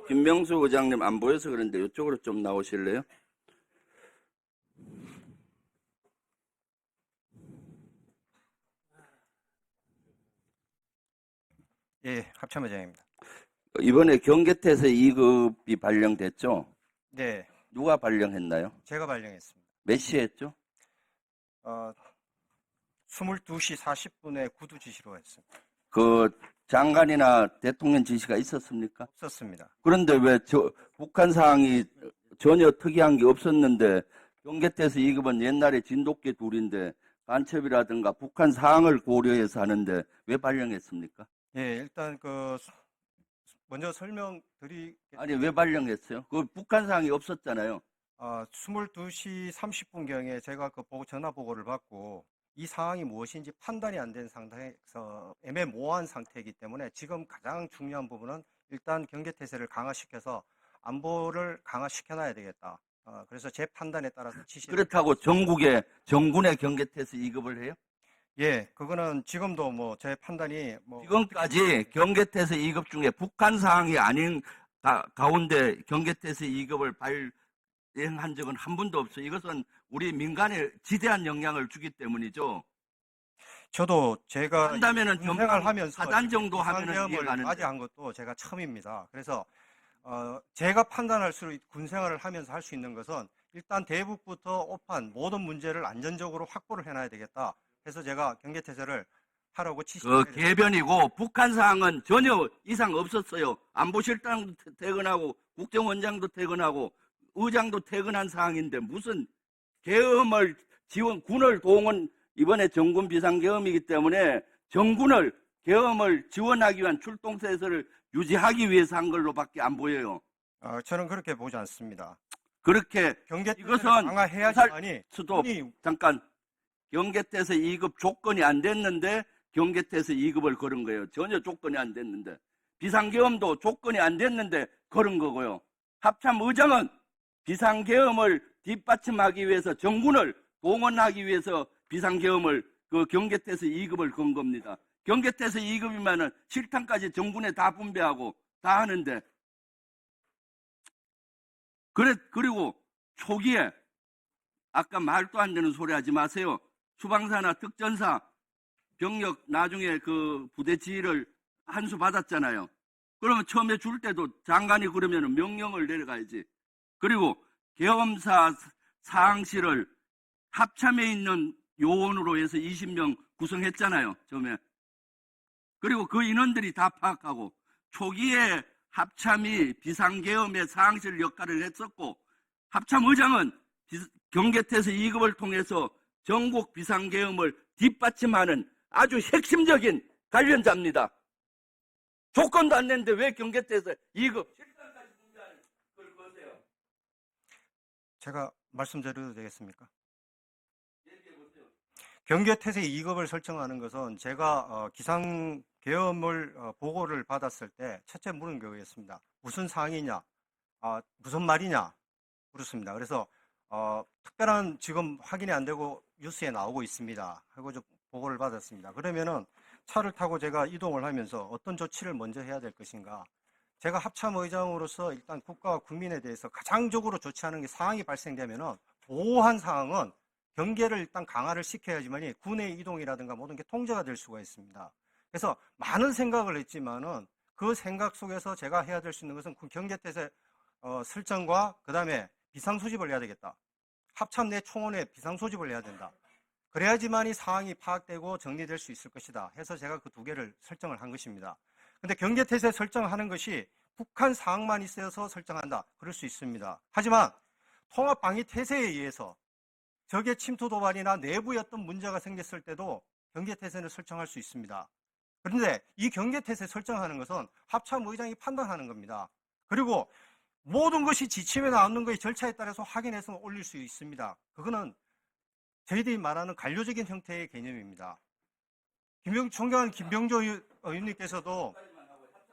김명수 의장님 안 보여서 그런데 이쪽으로 좀 나오실래요? 예, 합참의장입니다. 이번에 경계태세 2급이 발령됐죠? 네, 누가 발령했나요? 제가 발령했습니다. 몇 시에 했죠? 22시 40분에 구두 지시로 했습니다. 그 장관이나 대통령 지시가 있었습니까? 없었습니다. 그런데 왜 북한 사항이 전혀 특이한 게 없었는데 경계태세 2급은 옛날에 진돗개 둘인데 간첩이라든가 북한 사항을 고려해서 하는데 왜 발령했습니까? 예, 일단 먼저 설명드리겠습니다. 아니 왜 발령했어요? 그 북한 사항이 없었잖아요. 22시 30분경에 제가 전화 보고를 받고 이 상황이 무엇인지 판단이 안 된 상태에서 애매모호한 상태이기 때문에 지금 가장 중요한 부분은 일단 경계태세를 강화시켜서 안보를 강화시켜놔야 되겠다. 그래서 제 판단에 따라서 지시를. 그렇다고 전국에 정군의 경계태세 2급을 해요? 예, 그거는 지금도 제 판단이 지금까지 경계태세 2급 중에 북한 사항이 아닌 가운데 경계태세 2급을 발행한 적은 한 번도 없어요. 이것은 우리 민간에 지대한 영향을 주기 때문이죠. 저도 제가 한다면은 군생활 하면서 사단 정도 하면은 비상계엄을 이해가 가는데. 맞이한 것도 제가 처음입니다. 그래서 제가 판단할 수 군생활을 하면서 할 수 있는 것은 일단 대북부터 오판 모든 문제를 안전적으로 확보를 해놔야 되겠다. 해서 제가 경계태세를 하라고 지시를 그 개변이고 북한 사항은 전혀 이상 없었어요. 안보실장도 퇴근하고 국정원장도 퇴근하고 의장도 퇴근한 사항인데 무슨 계엄을 군을 동원, 이번에 정군 비상계엄이기 때문에 정군을 계엄을 지원하기 위한 출동세서를 유지하기 위해서 한 걸로밖에 안 보여요. 저는 그렇게 보지 않습니다. 그렇게 경계태세를 이것은 강화해야지만이 스톱 잠깐 경계태세 2급 조건이 안 됐는데 경계태세 2급을 걸은 거예요. 전혀 조건이 안 됐는데 비상계엄도 조건이 안 됐는데 걸은 거고요. 합참의장은 비상계엄을 뒷받침하기 위해서 정군을 동원하기 위해서 비상계엄을 그 경계태세 2급을 건 겁니다. 경계태세 2급이면은 실탄까지 정군에 다 분배하고 다 하는데 그리고 초기에 아까 말도 안 되는 소리 하지 마세요. 수방사나 특전사 병력 나중에 그 부대 지휘를 한 수 받았잖아요. 그러면 처음에 줄 때도 장관이 그러면 명령을 내려가야지. 그리고 계엄사 사항실을 합참에 있는 요원으로 해서 20명 구성했잖아요. 처음에. 그리고 그 인원들이 다 파악하고 초기에 합참이 비상계엄의 사항실 역할을 했었고 합참의장은 경계태세 2급을 통해서 전국 비상계엄을 뒷받침하는 아주 핵심적인 관련자입니다. 조건도 안 냈는데 왜 경계태세 2급 실탄까지 분배하는 걸 거세요? 제가 말씀드려도 되겠습니까? 경계태세 2급을 설정하는 것은 제가 기상계엄을 보고를 받았을 때 첫째 물은 거였습니다. 무슨 상황이냐, 무슨 말이냐 물었습니다. 그래서 특별한 지금 확인이 안 되고 뉴스에 나오고 있습니다 하고 좀 보고를 받았습니다. 그러면은 차를 타고 제가 이동을 하면서 어떤 조치를 먼저 해야 될 것인가, 제가 합참의장으로서 일단 국가와 국민에 대해서 가장적으로 조치하는 게 상황이 발생되면은 보호한 상황은 경계를 일단 강화를 시켜야지만이 군의 이동이라든가 모든 게 통제가 될 수가 있습니다. 그래서 많은 생각을 했지만은 그 생각 속에서 제가 해야 될 수 있는 것은 경계태세 설정과 그 다음에 비상소집을 해야 되겠다. 합참 내 총원에 비상소집을 해야 된다. 그래야지만이 상황이 파악되고 정리될 수 있을 것이다 해서 제가 그 두 개를 설정을 한 것입니다. 근데 경계태세 설정하는 것이 북한 상황만 있어서 설정한다, 그럴 수 있습니다. 하지만 통합방위태세에 의해서 적의 침투 도발이나 내부에 어떤 문제가 생겼을 때도 경계태세를 설정할 수 있습니다. 그런데 이 경계태세 설정하는 것은 합참의장이 판단하는 겁니다. 그리고 모든 것이 지침에 나오는 것의 절차에 따라서 확인해서 올릴 수 있습니다. 그거는 저희들이 말하는 관료적인 형태의 개념입니다. 존경하는 김병조 의원님께서도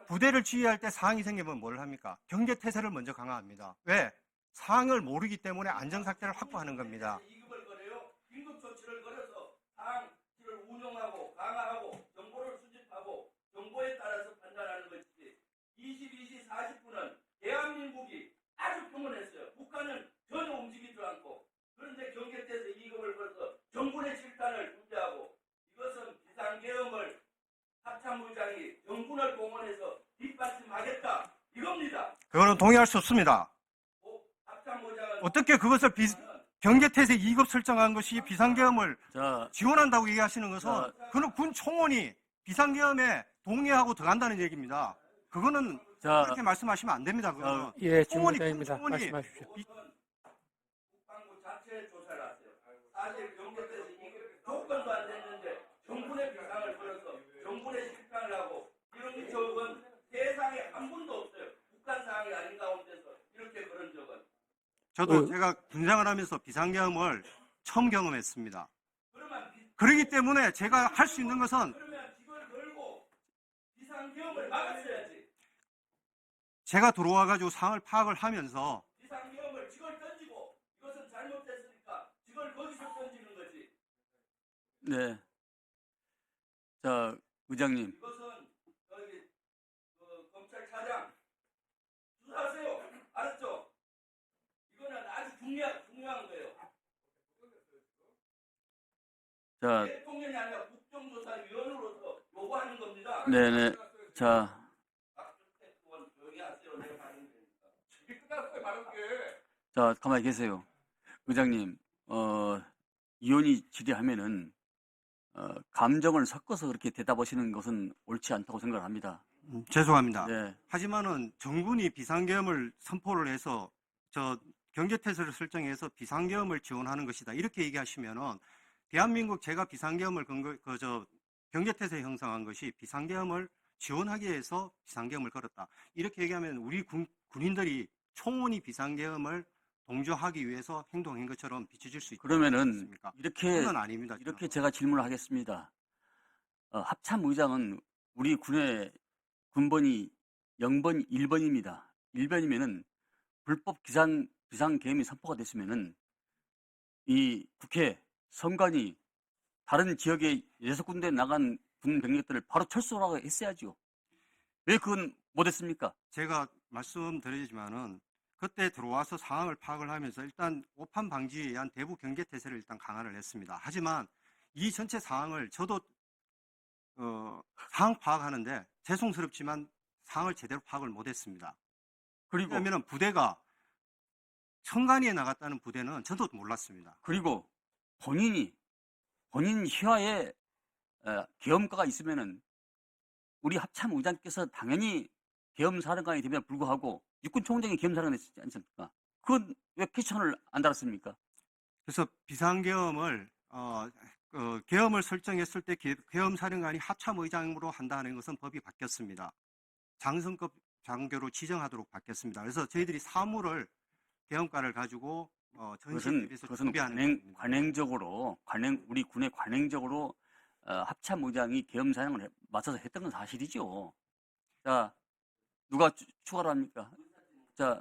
부대를 지휘할 때 사항이 생기면 뭘 합니까? 경계태세를 먼저 강화합니다. 왜? 상황을 모르기 때문에 안전사태를 확보하는 겁니다. 긴급 조치를 걸어서 상황실을 운영하고 강화하고 정보를 수집하고 정보에 따라서 판단하는 것이지 22시 40분은 그거는 동의할 수 없습니다. 어떻게 그것을 경계태세 2급 설정한 것이 비상계엄을 자, 지원한다고 얘기하시는 것은 자. 그는 군 총원이 비상계엄에 동의하고 들어간다는 얘기입니다. 그거는 자, 그렇게 말씀하시면 안 됩니다. 그거는 예, 총원이 질문자입니다. 군 총원이 말씀하십시오. 국방부 자체에 조사를 하세요. 사실 경계태세 2급 조건도 안 됐는데 정군의 비상을 걸어서 정군의 실상을 하고 이런 적은 세상에 한 번도 없어요. 북한 상황이 아닌 가운데서 이렇게 그런 적은. 저도 제가 군생활 하면서 비상계엄을 처음 경험했습니다. 그러면 그렇기 때문에 제가 할 수 있는 것은 그러면 직을 걸고 비상계엄을 막았어야지. 제가 들어와가지고 상황을 파악을 하면서 비상계엄을 직을 던지고 이것은 잘못됐으니까 직을 거기서 던지는 거지. 네. 자, 의장님. 이것은 저기 검찰차장 수사하세요. 알았죠? 이거는 아주 중요한 거예요. 자, 대통령이 아니라 국정조사위원으로서 요구하는 겁니다. 네네. 자, 박주택 조용히 하세요. 내가 받으면 되니까. 이게 끝났어요, 말은 게. 자, 가만히 계세요. 의장님, 의원이 질의하면은, 감정을 섞어서 그렇게 대답하시는 것은 옳지 않다고 생각을 합니다. 죄송합니다. 네. 하지만은 정군이 비상계엄을 선포를 해서 경계태세를 설정해서 비상계엄을 지원하는 것이다. 이렇게 얘기하시면은 대한민국 제가 비상계엄을 경계태세 형성한 것이 비상계엄을 지원하기 위해서 비상계엄을 걸었다. 이렇게 얘기하면 우리 군인들이 총원이 비상계엄을 동조하기 위해서 행동한 것처럼 비춰질 수 있다. 그러면은 이렇게 그건 아닙니다. 이렇게 제가 질문을 하겠습니다. 합참의장은 우리 군의 군번이 0번, 1번입니다. 1번이면은 불법 비상계엄이 선포가 됐으면은 이 국회 선관위 다른 지역에 6군데 나간 군 병력들을 바로 철수하라고 했어야죠. 왜 그건 못했습니까? 제가 말씀드리지만은 그때 들어와서 상황을 파악을 하면서 일단 오판 방지에 의한 대북 경계 태세를 일단 강화를 했습니다. 하지만 이 전체 상황을 저도 상황 파악하는데 죄송스럽지만 상황을 제대로 파악을 못했습니다. 그리고 왜냐하면 부대가 청간리에 나갔다는 부대는 저도 몰랐습니다. 그리고 본인 휘하에 계엄과가 있으면은 우리 합참의장께서 당연히 계엄사령관이 되면 불구하고 육군총장이 계엄사령관이 됐지 않습니까? 그건 왜 캐치션을 안 달았습니까? 그래서 비상계엄을 계엄을 설정했을 때 계엄사령관이 합참의장으로 한다는 것은 법이 바뀌었습니다. 장성급 장교로 지정하도록 바뀌었습니다. 그래서 저희들이 사무를 계엄과를 가지고 전시에 대해서 준비하는 관행적으로 우리 군의 관행적으로 합참의장이 계엄사령을 맡아서 했던 건 사실이죠. 자, 누가 추가로 합니까? 자.